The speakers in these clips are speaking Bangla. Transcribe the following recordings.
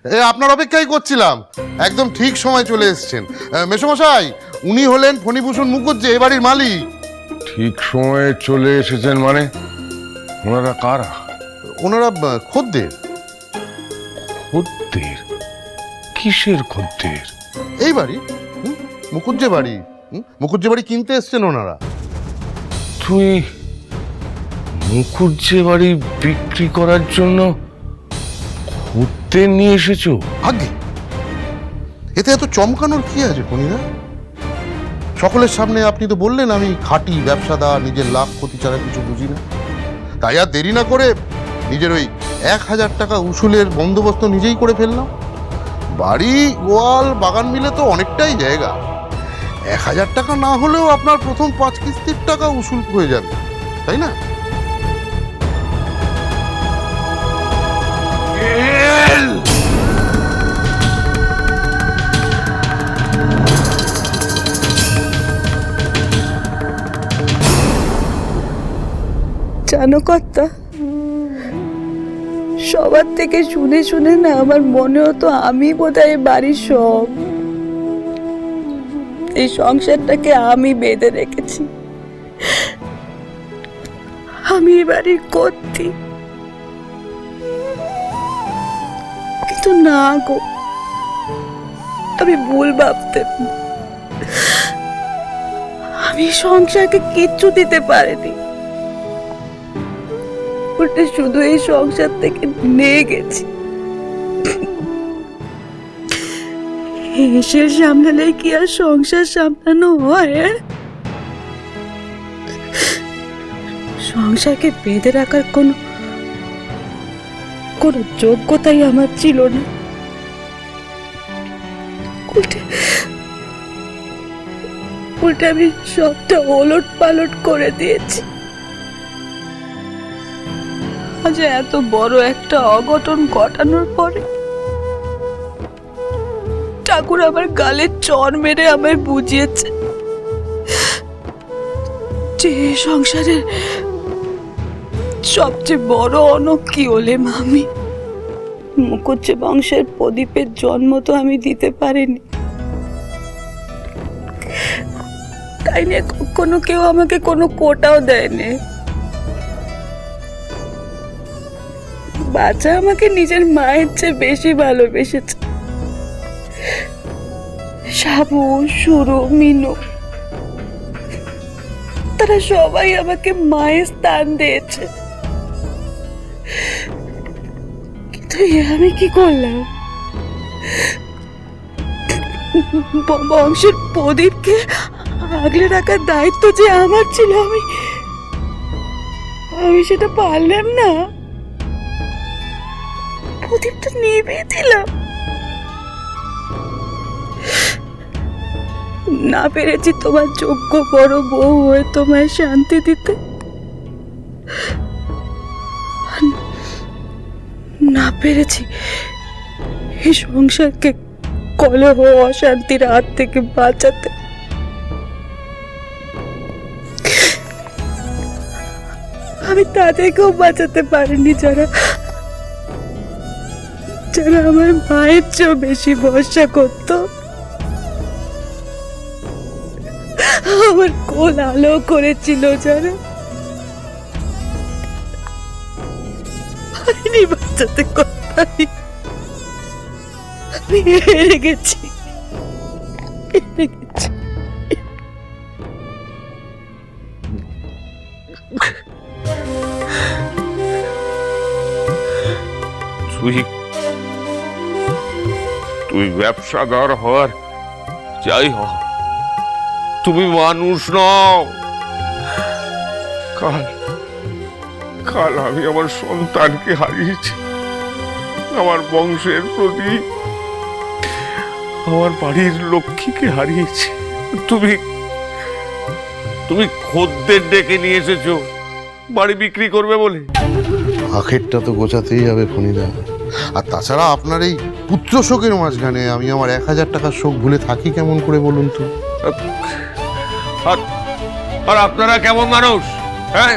আপনার অপেক্ষাই করছিলাম, একদম ঠিক সময় চলে এসেছেন। মেসোমশাই, উনি হলেন ফণিভূষণ মুখুজ্জে, এ বাড়ির মালিক। ঠিক সময়ে চলে এসেছেন মানে? ওনারা কারা? ওনারা খদ্দের। খদ্দের? কিসের খদ্দের? এই বাড়ি, মুখুজ্জে বাড়ি। মুখুজ্জে বাড়ি কিনতে এসছেন ওনারা। তুই মুখুজ্জে বাড়ি বিক্রি করার জন্য খদ্দের নিয়ে এসেছো? আগে এতে এত চমকানোর কি আছে ফণিদা? সকলের সামনে আপনি তো বললেন আমি খাঁটি ব্যবসাদার, নিজের লাভ ক্ষতি ছাড়া কিছু বুঝি না। তাই আর দেরি না করে নিজের ওই 1000 টাকা উসুলের বন্দোবস্ত নিজেই করে ফেললাম। বাড়ি, গোয়াল, বাগান মিলে তো অনেকটাই জায়গা। 1000 টাকা না হলেও আপনার প্রথম 5 কিস্তির টাকা উসুল হয়ে যাবে, তাই না? জানো কর্তা, সবার থেকে শুনে শুনে না আমার মনে হতো আমি বোধহয় বাড়ির সব। এই সংসারটাকে আমি বেঁধে রেখেছি, আমি এ বাড়ির কর্ত্রী। কিন্তু না গো, আমি ভুল ভাবতেন। আমি সংসারকে কিচ্ছু দিতে পারিনি, উল্টে শুধু এই সংসার থেকে নিয়ে গেছি। এসে সামলালে কি আর সংসার সামলানো হয়? সংসারকে বেঁধে রাখার কোনো যোগ্যতাই আমার ছিল না। উল্টে আমি সবটা ওলট পালট করে দিয়েছি। আজ এত বড় একটা অঘটন ঘটানোর পরে ঠাকুর আমার গালে চড় মেরে আমায় বুঝিয়েছে যে সংসারের সবচেয়ে বড় অনক কি হলেম আমি। মুখুজ্জে বংশের প্রদীপের জন্ম তো আমি দিতে পারিনি, তাই নিয়ে কখনো কেউ আমাকে কোনো কোটাও দেয়নি। বাচ্চা আমাকে নিজের মায়ের চেয়ে বেশি ভালোবেসেছে। সাবু, সুরু, মিনু, তারা সবাই আমাকে মায়ের স্থান দিয়েছে। কিন্তু আমি কি করলাম? বংশের প্রদীপকে আগলে রাখার দায়িত্ব যে আমার ছিল, আমি সেটা পারলাম না। প্রদীপটা নিভিয়ে দিলাম। না পেরেছি তোমার যোগ্য বড় বউ হয়ে তোমায় শান্তি দিতে, না পেরেছি এই সংসারকে কলহ অশান্তির হাত থেকে বাঁচাতে। আমি তাদেরকেও বাঁচাতে পারিনি যারা আমার মায়ের চেয়েও বেশি ভরসা করত, আমার কোল আলো করেছিল যারা। পারিনি বাঁচাতে, আমি হেরে গেছি, হেরে গেছি। তুই ব্যবসাদার হওয়ার যাই হ, তুমি মানুষ নও। কাল আমি আমার সন্তানকে হারিয়েছি, আমার বংশের প্রদীপ, আমার বাড়ির লক্ষ্মীকে হারিয়েছি। তুমি খদ্দের ডেকে নিয়ে এসেছো বাড়ি বিক্রি করবে বলে। আখেরটা তো গোছাতেই হবে ফণিদা। আর তাছাড়া আপনার এই পুত্র শোকের মাঝখানে আমি আমার 1000 টাকার শোক ভুলে থাকি কেমন করে বলুন তো? আর আপনারা কেমন মানুষ? হ্যাঁ,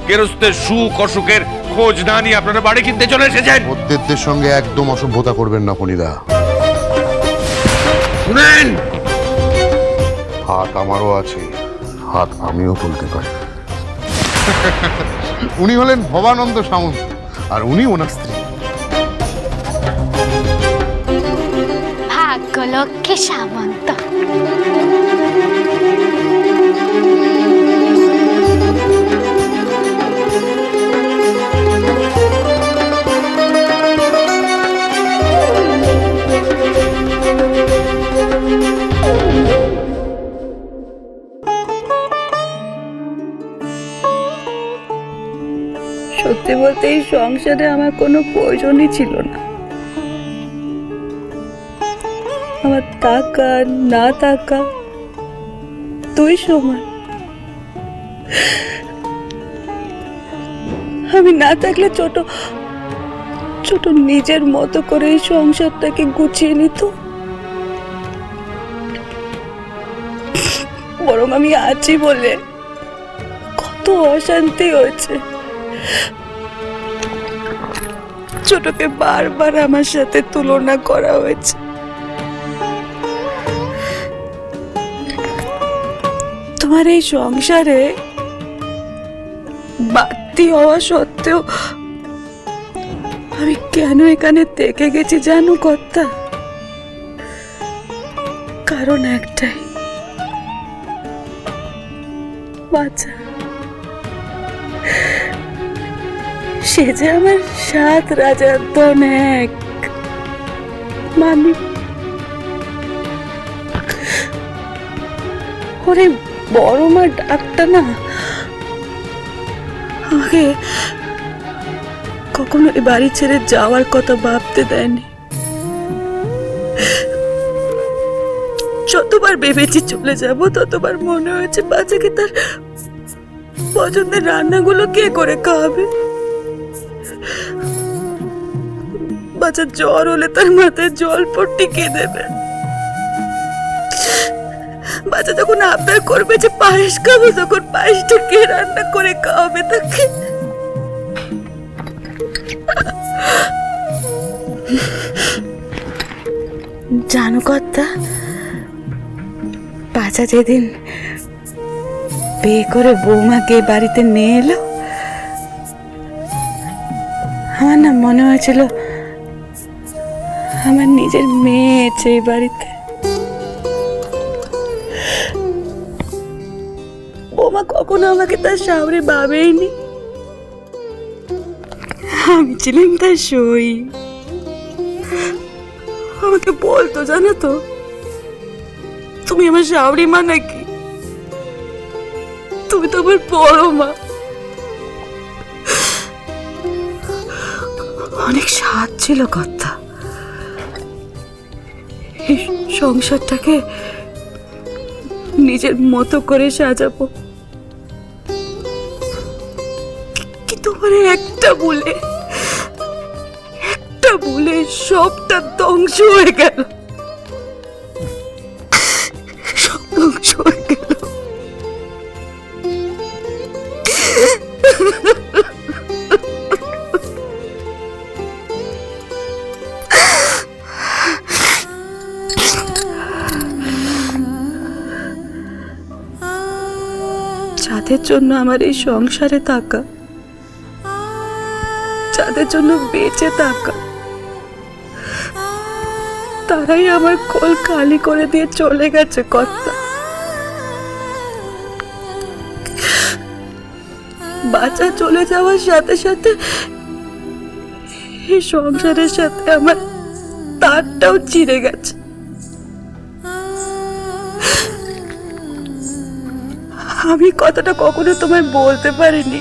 গেরস্তের সুখ অসুখের খোঁজ না নিয়ে আপনারা বাড়ি কিনতে চলে এসেছেন। খদ্দেরদের সঙ্গে একদম অসভ্যতা করবেন না ফণিদা। শুনেন, হাত আমারও আছে, হাত আমিও তুলতে পারি। উনি হলেন ভবানন্দ সামন্ত, আর উনি ওনার স্ত্রী। ভাগ্যলক্ষ্মী সামন্ত। সত্যি বলতে এই সংসারে আমার কোনো প্রয়োজনই ছিল না। আমার টাকা না টাকা তুই সমান। আমি না থাকলে ছোট ছোট নিজের মতো করে এই সংসারটাকে গুছিয়ে নিত, বরং আমি আছি বলে কত অশান্তি হয়েছে। ছোটকে বারবার আমার সাথে তুলনা করা হয়েছে। তোমার এই সংসারে বাড়তি হওয়া সত্ত্বেও আমি কেন এখানে থেকে গেছি জানো কর্তা? কারণ একটাই, বাচ্চা। সে যে আমার 7 রাজার ধন এক মানিক। ওরে বড় মা ডাকটা না আমাকে কখনো এ বাড়ি ছেড়ে যাওয়ার কথা ভাবতে দেয়নি। যতবার ভেবেছি চলে যাব, ততবার মনে হয়েছে বাচ্চাকে তার পছন্দের রান্নাগুলো কে করে খাওয়াবে। বাচ্চার জ্বর হলে তার মাথায় জল পট্টি কে দেবে। বাচ্চা যখন আবদার করবে যে পায়েস খাবো, তখন পায়েসটা কে রান্না করে খাওয়াবে তাকে। জানো কর্তা, বাচ্চা যেদিন বিয়ে করে বৌমাকে বাড়িতে নিয়ে এলো, আমার না মনে হয়েছিল আমার নিজের মেয়ে আছে এই বাড়িতে। বৌমা কখনো আমাকে তার সামনে ভাবেইনি। আমি ছিলাম তার সই। আমাকে বলতো, জানো তো, তুমি আমার শাওরি মা নাকি? তুমি তো আমার বড় মা। অনেক স্বাদ ছিল কথা। এই সংসারটাকে নিজের মতো করে সাজাবো, কিন্তু মানে একটা ভুলে সবটা ধ্বংস হয়ে গেল। সব ধ্বংস হয়ে গেল। যাদের জন্য আমার এই সংসারে থাকা, যাদের জন্য বেঁচে থাকা, তারাই আমার কোল খালি করে দিয়ে চলে গেছে কর্তা। বাচ্চা চলে যাওয়ার সাথে সাথে এই সংসারের সাথে আমার তারটাও চিড়ে গেছে। আমি কথাটা কখনো তোমায় বলতে পারিনি,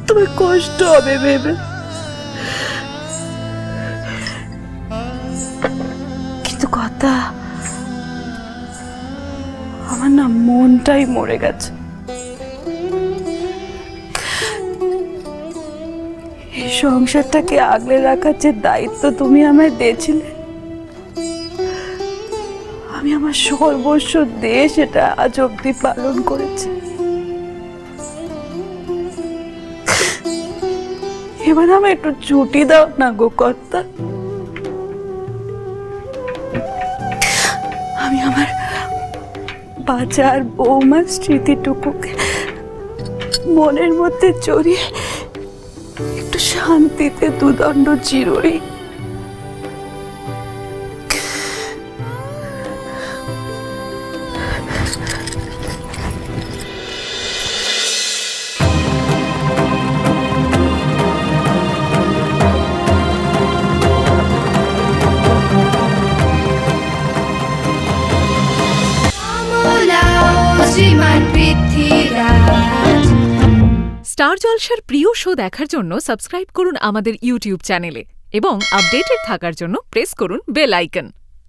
তোমার কষ্ট হবে ভেবে। কিন্তু কথা, আমার না মনটাই মরে গেছে। এই সংসারটাকে আগলে রাখার যে দায়িত্ব তুমি আমায় দিয়েছিলে, আমি আমার সর্বস্ব দিয়ে সেটা আজ অব্দি পালন করেছি। এবার আমার একটু ছুটি দাও না গো কর্তা। আমি আমার বাচ্চার বৌমার স্মৃতিটুকুকে মনের মধ্যে জড়িয়ে একটু শান্তিতে দুদণ্ড চিরুরি। স্টার জলসার প্রিয় শো দেখার জন্য সাবস্ক্রাইব করুন আমাদের ইউটিউব চ্যানেলে এবং আপডেটেড থাকার জন্য প্রেস করুন বেল আইকন।